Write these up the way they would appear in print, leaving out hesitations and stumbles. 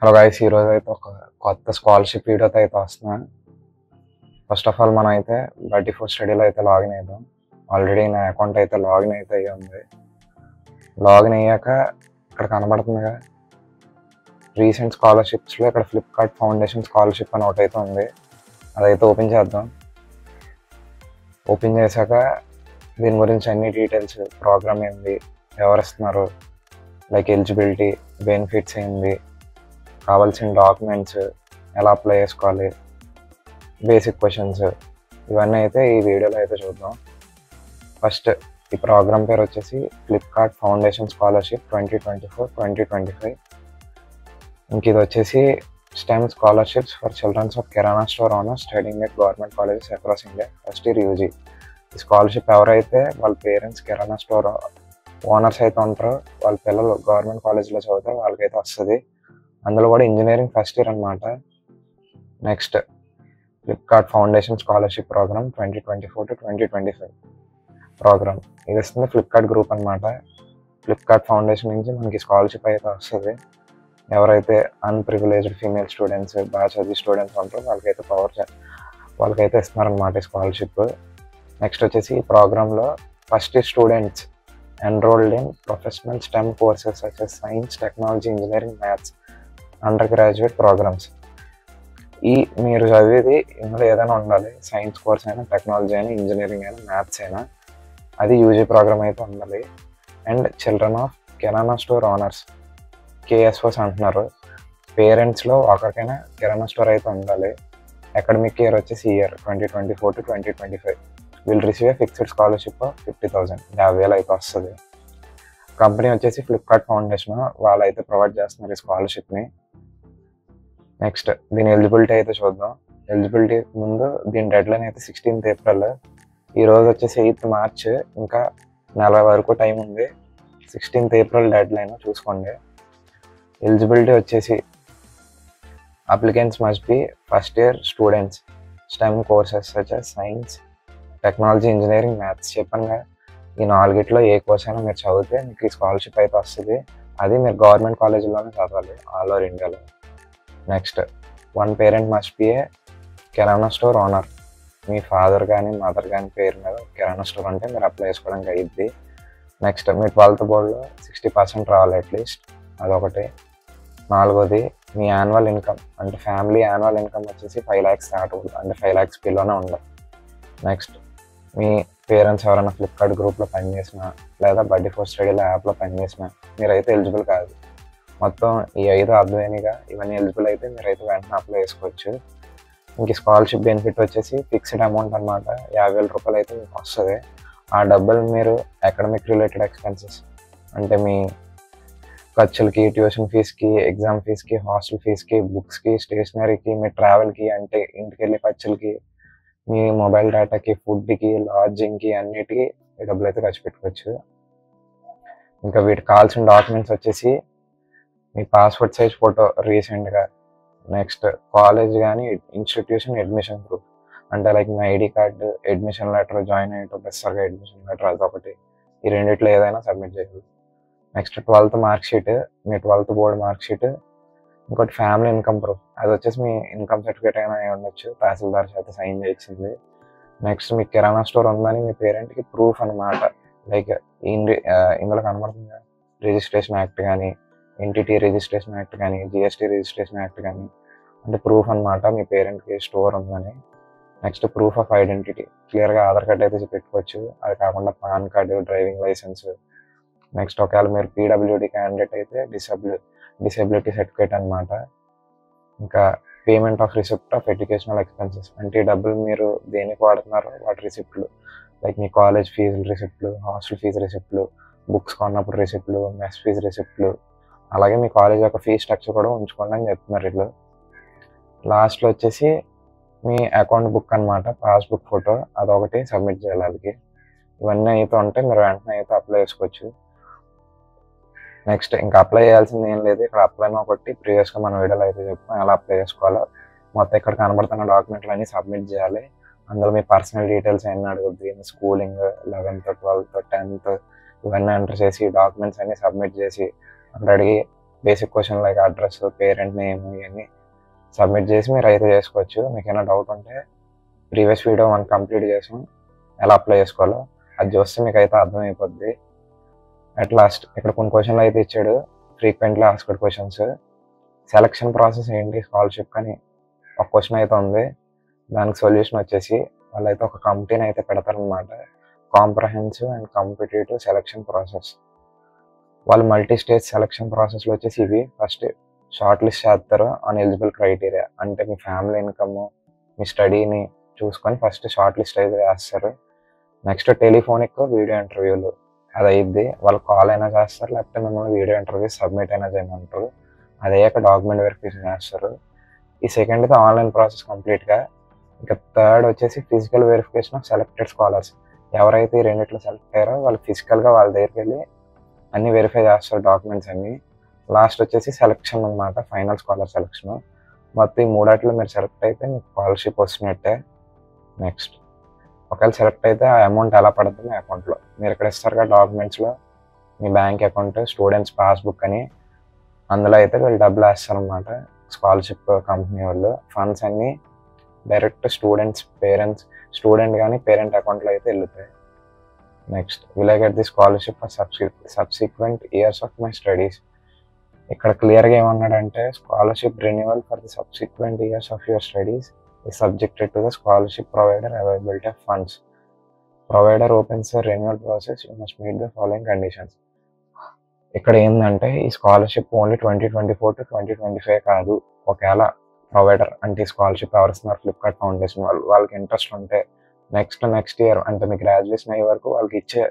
Hello guys, ఈరోజు అయితే ఒక కొత్త స్కాలర్షిప్ వీడియోతో అయితే వస్తున్నా. ఫస్ట్ ఆఫ్ ఆల్ మనం అయితే బడ్డీ ఫర్ స్టడీలో అయితే లాగిన్ అవుదాం. ఆల్రెడీ నా అకౌంట్ అయితే లాగిన్ అయితే అయ్యి ఉంది. లాగిన్ అయ్యాక ఇక్కడ కనబడుతుందిగా రీసెంట్ స్కాలర్షిప్స్లో ఇక్కడ ఫ్లిప్కార్ట్ ఫౌండేషన్ స్కాలర్షిప్ అని ఒకటి అయితే ఉంది. అదైతే ఓపెన్ చేద్దాం. ఓపెన్ చేశాక దీని గురించి అన్ని డీటెయిల్స్, ప్రోగ్రామ్ ఏంది, ఎవరు ఇస్తున్నారు, లైక్ ఎలిజిబిలిటీ, బెనిఫిట్స్ ఏంది, కావాల్సిన డాక్యుమెంట్స్, ఎలా అప్లై చేసుకోవాలి, బేసిక్ క్వశ్చన్స్, ఇవన్నీ అయితే ఈ వీడియోలో అయితే చూద్దాం. ఫస్ట్ ఈ ప్రోగ్రామ్ పేరు వచ్చేసి ఫ్లిప్కార్ట్ ఫౌండేషన్ స్కాలర్షిప్ 2024-2025. ఇంక ఇది వచ్చేసి STEM scholarships for childrens of kirana store owners studying at government colleges across India. First year UG. ఈ స్కాలర్షిప్ ఎవరైతే వాళ్ళ పేరెంట్స్ కిరాణా స్టోర్ ఓనర్స్ అయితే ఉంటారో, వాళ్ళ పిల్లలు గవర్నమెంట్ కాలేజ్లో చదువుతారో వాళ్ళకైతే వస్తుంది. అందులో కూడా ఇంజనీరింగ్ ఫస్ట్ ఇయర్ అనమాట. Next Flipkart foundation scholarship program 2024-2025 program. ఇది వస్తుంది ఫ్లిప్కార్ట్ గ్రూప్ అనమాట. ఫ్లిప్కార్ట్ ఫౌండేషన్ నుంచి మనకి స్కాలర్షిప్ అయితే వస్తుంది. ఎవరైతే అన్ప్రివిలేజ్డ్ ఫీమేల్ స్టూడెంట్స్, బాగా చదివి స్టూడెంట్స్ ఉంటారో వాళ్ళకైతే ఇస్తున్నారనమాట ఈ స్కాలర్షిప్. నెక్స్ట్ వచ్చేసి ఈ ప్రోగ్రాంలో first year students enrolled in professional STEM courses such as science, technology, engineering, maths undergraduate programmes. మీరు చదివేది ఇందులో ఏదైనా ఉండాలి. సైన్స్ కోర్స్ అయినా, టెక్నాలజీ అయినా, ఇంజనీరింగ్ అయినా, మ్యాథ్స్ అయినా, అది యూజీ ప్రోగ్రామ్ అయితే ఉండాలి. And children of kirana store owners, KSOs అంటున్నారు. పేరెంట్స్లో ఒకరికైనా కిరాణా స్టోర్ అయితే ఉండాలి. అకాడమిక్ ఇయర్ వచ్చేసి year 2024-2025 will receive a fixed scholarship of 50,000, 50,000 అయితే వస్తుంది. కంపెనీ వచ్చేసి ఫ్లిప్కార్ట్ ఫౌండేషన్, వాళ్ళు అయితే ప్రొవైడ్ చేస్తున్నారు ఈ స్కాలర్షిప్ని. నెక్స్ట్ దీని ఎలిజిబిలిటీ అయితే చూద్దాం. ఎలిజిబిలిటీ ముందు దీని డెడ్ లైన్ అయితే 16th ఏప్రిల్. ఈరోజు వచ్చేసి 8th మార్చ్, ఇంకా నెల వరకు టైం ఉంది. 16th ఏప్రిల్ డెడ్ లైన్ చూసుకోండి. ఎలిజిబిలిటీ వచ్చేసి applicants must be first year students STEM courses such as science, technology, engineering, maths. చెప్పంగా ఈ నాలుగిట్లో ఏ కోర్స్ అయినా మీరు చదివితే మీకు ఈ స్కాలర్షిప్ అయితే వస్తుంది. అది మీరు గవర్నమెంట్ కాలేజీలోనే చదవాలి ఆల్ ఓవర్ ఇండియాలో. Next one parent must be A kirana store owner. Me father కానీ మదర్ కానీ పేరు మీద కిరాణా స్టోర్ అంటే మీరు అప్లై చేసుకోవడానికి అయ్యిద్ది. నెక్స్ట్ మీ 12th బోర్డులో 60% రావాలి అట్లీస్ట్, అదొకటి. నాలుగోది మీ యాన్యువల్ ఇన్కమ్, అంటే ఫ్యామిలీ యాన్యువల్ ఇన్కమ్ వచ్చేసి 5 lakhs స్టార్ట్ అవుతుంది, అంటే 5 lakhs బిలోనే ఉండాలి. నెక్స్ట్ మీ పేరెంట్స్ ఎవరైనా ఫ్లిప్కార్ట్ గ్రూప్లో పనిచేసినా లేదా బడ్డీ ఫర్ స్టడీలో యాప్లో పనిచేసినా మీరైతే ఎలిజిబుల్ కాదు. మొత్తం ఈ 5 అర్థమైనగా ఇవన్నీ ఎలిజిబుల్ అయితే మీరైతే వెంటనే అప్లై చేసుకోవచ్చు. ఇంక స్కాలర్షిప్ బెనిఫిట్ వచ్చేసి ఫిక్స్డ్ అమౌంట్ అనమాట, 50,000 రూపాయలు అయితే మీకు వస్తుంది. ఆ డబ్బులు మీరు అకాడమిక్ రిలేటెడ్ ఎక్స్పెన్సెస్, అంటే మీ ఖర్చులకి, ట్యూషన్ ఫీజుకి, ఎగ్జామ్ ఫీజుకి, హాస్టల్ ఫీజుకి, బుక్స్కి, స్టేషనరీకి, మీ ట్రావెల్కి, అంటే ఇంటికి వెళ్ళే ఖర్చులకి, మీ మొబైల్ డేటాకి, ఫుడ్కి, లాడ్జింగ్కి, అన్నిటికీ ఈ డబ్బులు అయితే ఖర్చు పెట్టుకోవచ్చు. ఇంకా వీటికి కావాల్సిన డాక్యుమెంట్స్ వచ్చేసి మీ పాస్పోర్ట్ సైజ్ ఫోటో రీసెంట్గా, నెక్స్ట్ కాలేజ్ కానీ ఇన్స్టిట్యూషన్ అడ్మిషన్ ప్రూఫ్, అంటే లైక్ మీ ID card, admission letter, join అయ్యేటో బెస్సర్గా అడ్మిషన్ లెటర్, అదొకటి. ఈ రెండిట్లో ఏదైనా సబ్మిట్ చేయాలి. నెక్స్ట్ 12th మార్క్ షీట్, మీ 12th బోర్డ్ మార్క్ షీట్. ఇంకోటి ఫ్యామిలీ ఇన్కమ్ ప్రూఫ్, అది వచ్చేసి మీ ఇన్కమ్ సర్టిఫికేట్ అయినా అయి ఉండొచ్చు, తహసీల్దార్ చేత సైన్ చేయించింది. నెక్స్ట్ మీ కిరాణా స్టోర్ ఉందని మీ పేరెంట్కి ప్రూఫ్ అనమాట, లైక్ ఇందులో కనబడుతుంది రిజిస్ట్రేషన్ యాక్ట్ కానీ, ఎన్టీటీ రిజిస్ట్రేషన్ యాక్ట్ కానీ, జిఎస్టీ రిజిస్ట్రేషన్ యాక్ట్ కానీ, అంటే ప్రూఫ్ అనమాట మీ పేరెంట్కి స్టోర్ ఉందని. నెక్స్ట్ ప్రూఫ్ ఆఫ్ ఐడెంటిటీ, క్లియర్గా ఆధార్ కార్డ్ అయితే పెట్టుకోవచ్చు, అది కాకుండా PAN card, driving licence. Next ఒకవేళ మీరు పీడబ్ల్యూడి క్యాండిడేట్ అయితే డిసేబిలిటీ సర్టిఫికేట్ అనమాట. ఇంకా payment of receipt of educational expenses, అంటే ఈ డబ్బులు మీరు దేనికి వాడుతున్నారో వాటి రిసిప్ట్లు, లైక్ మీ కాలేజ్ ఫీజుల రిసిప్ట్లు, హాస్టల్ ఫీజు రిసిప్ట్లు, బుక్స్ కొన్నప్పుడు రిసిప్ట్లు, మెస్ ఫీజు రిసిప్ట్లు, అలాగే మీ కాలేజ్ యొక్క ఫీజు స్ట్రక్చర్ కూడా ఉంచుకోండి అని చెప్తున్నారు ఇట్లా. లాస్ట్లో వచ్చేసి మీ అకౌంట్ బుక్ అనమాట, పాస్బుక్ ఫోటో, అదొకటి సబ్మిట్ చేయాలి వాళ్ళకి. ఇవన్నీ అయితే ఉంటే మీరు వెంటనే అయితే అప్లై చేసుకోవచ్చు. నెక్స్ట్ ఇంకా అప్లై చేయాల్సింది ఏం లేదు. ఇక్కడ అప్లై ఒకటి ప్రీవియస్గా మన వీడియోలో అయితే చెప్తాం ఎలా అప్లై చేసుకోవాలో. మొత్తం ఇక్కడ కనబడుతున్న డాక్యుమెంట్లు అన్నీ సబ్మిట్ చేయాలి. అందులో మీ పర్సనల్ డీటెయిల్స్ అన్నీ అడుగుద్ది, స్కూలింగ్, 11th, 12th, 10th, ఇవన్నీ ఎంటర్ చేసి డాక్యుమెంట్స్ అన్నీ సబ్మిట్ చేసి అక్కడ అడిగి basic question like address, parent name ఇవన్నీ సబ్మిట్ చేసి మీరు అయితే చేసుకోవచ్చు. మీకు ఏమైనా డౌట్ ఉంటే ప్రీవియస్ వీడియో మనం కంప్లీట్ చేసాం ఎలా అప్లై చేసుకోవాలో, అది చూస్తే మీకు అయితే అర్థమైపోద్ది. అట్ లాస్ట్ ఇక్కడ కొన్ని క్వశ్చన్లు అయితే ఇచ్చాడు, frequently asked questions. Selection process ఏంటి స్కాలర్షిప్ కానీ ఒక క్వశ్చన్ అయితే ఉంది. దానికి సొల్యూషన్ వచ్చేసి వాళ్ళైతే ఒక కమిటీని అయితే పెడతారనమాట, comprehensive and competitive selection process. వాళ్ళు మల్టీ స్టేజ్ సెలక్షన్ ప్రాసెస్లో వచ్చేసి ఇవి ఫస్ట్ షార్ట్ లిస్ట్ చేస్తారు ఆన్ ఎలిజిబుల్ క్రైటీరియా, అంటే మీ ఫ్యామిలీ ఇన్కమ్, మీ స్టడీని చూసుకొని ఫస్ట్ షార్ట్ లిస్ట్ అయితే వేస్తారు. నెక్స్ట్ టెలిఫోనిక్ వీడియో ఇంటర్వ్యూలు అది అయ్యిద్ది. వాళ్ళు కాల్ అయినా చేస్తారు, లేకపోతే మిమ్మల్ని వీడియో ఇంటర్వ్యూ సబ్మిట్ అయినా చేయమంటారు. అది అయ్యాక డాక్యుమెంట్ వెరిఫికేషన్ చేస్తారు. ఈ సెకండ్ అయితే ఆన్లైన్ ప్రాసెస్ కంప్లీట్గా. ఇంకా థర్డ్ వచ్చేసి physical verification of selected scholars. ఎవరైతే ఈ రెండిట్లో సెలెక్ట్ అయ్యారో వాళ్ళు ఫిజికల్గా వాళ్ళ దగ్గరికి వెళ్ళి అన్నీ వెరిఫై చేస్తారు, డాక్యుమెంట్స్ అన్నీ. లాస్ట్ వచ్చేసి సెలక్షన్ అనమాట, ఫైనల్ స్కాలర్ సెలక్షన్. మొత్తం ఈ మూడాట్లో మీరు సెలెక్ట్ అయితే మీకు స్కాలర్షిప్ వస్తున్నట్టే. నెక్స్ట్ ఒకవేళ సెలెక్ట్ అయితే ఆ అమౌంట్ ఎలా పడుతుంది మీ అకౌంట్లో, మీరు ఇక్కడ ఇస్తారు కదా డాక్యుమెంట్స్లో మీ బ్యాంక్ అకౌంట్, స్టూడెంట్స్ పాస్బుక్ అని, అందులో అయితే వీళ్ళు డబ్బులు వేస్తారనమాట స్కాలర్షిప్ కంపెనీ వాళ్ళు. ఫండ్స్ అన్నీ డైరెక్ట్ స్టూడెంట్స్ పేరెంట్స్, స్టూడెంట్ కానీ పేరెంట్ అకౌంట్లో అయితే వెళ్తాయి. Next will I get the scholarship for subsequent years of my studies. ఇక్కడ క్లియర్గా ఏమన్నాడంటే scholarship renewal for the subsequent years of your studies is subjected to the scholarship provider availability of funds. Provider opens the renewal process, you must meet the following conditions. ఇక్కడ ఏంటంటే ఈ scholarship only 2024 to 2025 కాదు. ఒకవేళ provider అంటే ఈ scholarship ఎవరు ఇస్తున్నారు, Flipkart foundation వాళ్ళకి ఇంట్రెస్ట్ ఉంటే నెక్స్ట్ ఇయర్ అంటే మీ గ్రాడ్యుయేషన్ అయ్యే వరకు వాళ్ళకి ఇచ్చే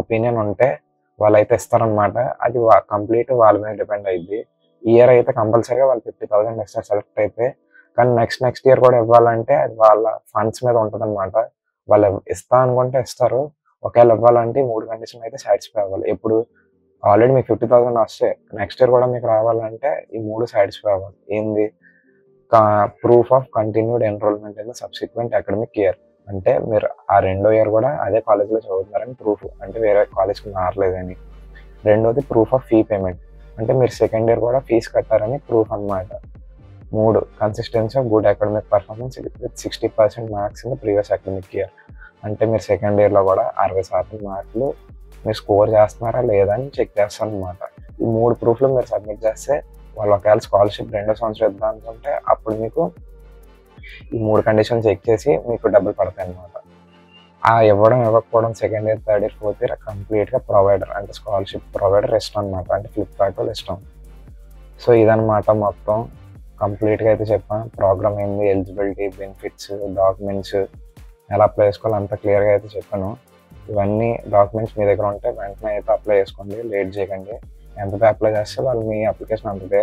ఒపీనియన్ ఉంటే వాళ్ళైతే ఇస్తారనమాట. అది కంప్లీట్ వాళ్ళ మీద డిపెండ్ అయ్యింది. ఈ ఇయర్ అయితే కంపల్సరీగా వాళ్ళు 50,000 ఇస్తారు సెలెక్ట్ అయితే, కానీ నెక్స్ట్ ఇయర్ కూడా ఇవ్వాలంటే అది వాళ్ళ ఫండ్స్ మీద ఉంటుంది అనమాట. వాళ్ళు ఇస్తా అనుకుంటే ఇస్తారు. ఒకవేళ ఇవ్వాలంటే 3 కండిషన్లు అయితే సాటిస్ఫై అవ్వాలి. ఇప్పుడు ఆల్రెడీ మీకు 50,000 వస్తే నెక్స్ట్ ఇయర్ కూడా మీకు రావాలంటే ఈ 3 సాటిస్ఫై అవ్వాలి. ఏంది, proof of continued enrolment in the subsequent academic year, అంటే మీరు ఆ రెండో ఇయర్ కూడా అదే కాలేజ్లో చదువుతున్నారని ప్రూఫ్, అంటే వేరే కాలేజ్కి మారలేదని. రెండోది ప్రూఫ్ ఆఫ్ ఫీ పేమెంట్, అంటే మీరు సెకండ్ ఇయర్ కూడా ఫీజు కట్టారని ప్రూఫ్ అనమాట. 3 consistency of good academic performance with 60% marks in the previous academic year, అంటే మీరు సెకండ్ ఇయర్లో కూడా 60% మార్కులు మీరు స్కోర్ చేస్తున్నారా లేదా అని చెక్ చేస్తారు అనమాట. ఈ 3 ప్రూఫ్లు మీరు సబ్మిట్ చేస్తే వాళ్ళు ఒకవేళ స్కాలర్షిప్ 2వ సంవత్సరం ఇద్దాం అనుకుంటే అప్పుడు మీకు ఈ 3 కండిషన్ చెక్ చేసి మీకు డబ్బులు పడతాయి అనమాట. ఆ ఇవ్వకపోవడం second year, third year, fourth year కంప్లీట్గా ప్రొవైడర్ అంటే స్కాలర్షిప్ ప్రొవైడర్ ఇష్టం అనమాట, అంటే ఫ్లిప్కార్ట్ వాళ్ళు ఇష్టం. సో ఇదనమాట మొత్తం కంప్లీట్గా అయితే చెప్పాను. ప్రోగ్రామ్ ఏంది, ఎలిజిబిలిటీ, బెనిఫిట్స్, డాక్యుమెంట్స్ ఎలా అప్లై చేసుకోవాలి అంత క్లియర్గా అయితే చెప్పాను. ఇవన్నీ డాక్యుమెంట్స్ మీ దగ్గర ఉంటే వెంటనే అయితే అప్లై చేసుకోండి, లేట్ చేయకండి. ఎంతదే అప్లై చేస్తే వాళ్ళు మీ అప్లికేషన్ అంతదే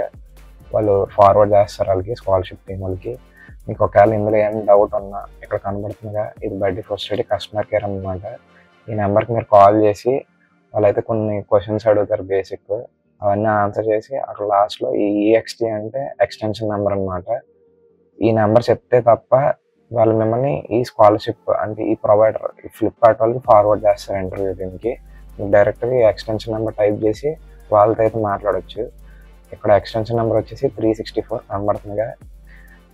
వాళ్ళు ఫార్వర్డ్ చేస్తారు వాళ్ళకి, స్కాలర్షిప్ టీమ్ వాళ్ళకి. మీకు ఒకవేళ ఇందులో ఏం డౌట్ ఉన్నా ఇక్కడ కనబడుతుందిగా, ఇది బడ్డీ ఫస్ట్ స్టడీ కస్టమర్ కేర్ అనమాట. ఈ నెంబర్కి మీరు కాల్ చేసి వాళ్ళైతే కొన్ని క్వశ్చన్స్ అడుగుతారు బేసిక్, అవన్నీ ఆన్సర్ చేసి అక్కడ లాస్ట్లో ఈ ఈఎక్స్టీ అంటే ఎక్స్టెన్షన్ నెంబర్ అనమాట. ఈ నెంబర్ చెప్తే తప్ప వాళ్ళు మిమ్మల్ని ఈ స్కాలర్షిప్ అంటే ఈ ప్రొవైడర్ ఈ ఫ్లిప్కార్ట్ వాళ్ళకి ఫార్వర్డ్ చేస్తారు ఇంటర్వ్యూ టీమ్కి. మీకు డైరెక్ట్గా ఈ ఎక్స్టెన్షన్ నెంబర్ టైప్ చేసి వాళ్ళతో అయితే మాట్లాడవచ్చు. ఇక్కడ ఎక్స్టెన్షన్ నెంబర్ వచ్చేసి 364 కనబడుతుందిగా.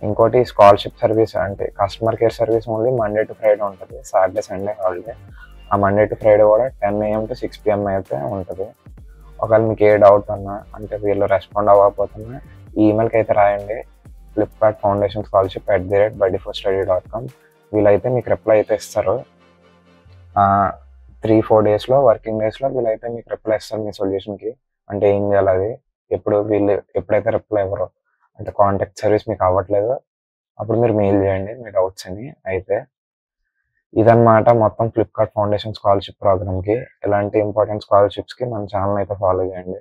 ఇంకోటి స్కాలర్షిప్ సర్వీస్ అంటే customer care service only Monday to Friday ఉంటుంది, సాటర్డే సండే హాలిడే. ఆ మండే టు ఫ్రైడే కూడా 10 AM to 6 PM అయితే ఉంటుంది. ఒకవేళ మీకు ఏ డౌట్ ఉన్నా అంటే వీళ్ళు రెస్పాండ్ అవ్వకపోతున్నా ఈ ఈమెయిల్కి అయితే రాయండి, ఫ్లిప్కార్ట్ ఫౌండేషన్ స్కాలర్షిప్ @thefourstudy.com. వీళ్ళైతే మీకు రిప్లై అయితే ఇస్తారు. 3-4 డేస్లో వర్కింగ్ డేస్లో వీళ్ళైతే మీకు రిప్లై ఇస్తారు మీ సొల్యూషన్కి. అంటే ఏం చేయాలి అది వీళ్ళు ఎప్పుడైతే రిప్లై ఇవ్వరో అంటే కాంటాక్ట్ సర్వీస్ మీకు అవ్వట్లేదు అప్పుడు మీరు మెయిల్ చేయండి మీ డౌట్స్ అని. అయితే ఇదన్నమాట మొత్తం ఫ్లిప్కార్ట్ ఫౌండేషన్ స్కాలర్షిప్ ప్రోగ్రామ్కి. ఇలాంటి ఇంపార్టెంట్ స్కాలర్షిప్స్కి మన ఛానల్ అయితే ఫాలో చేయండి.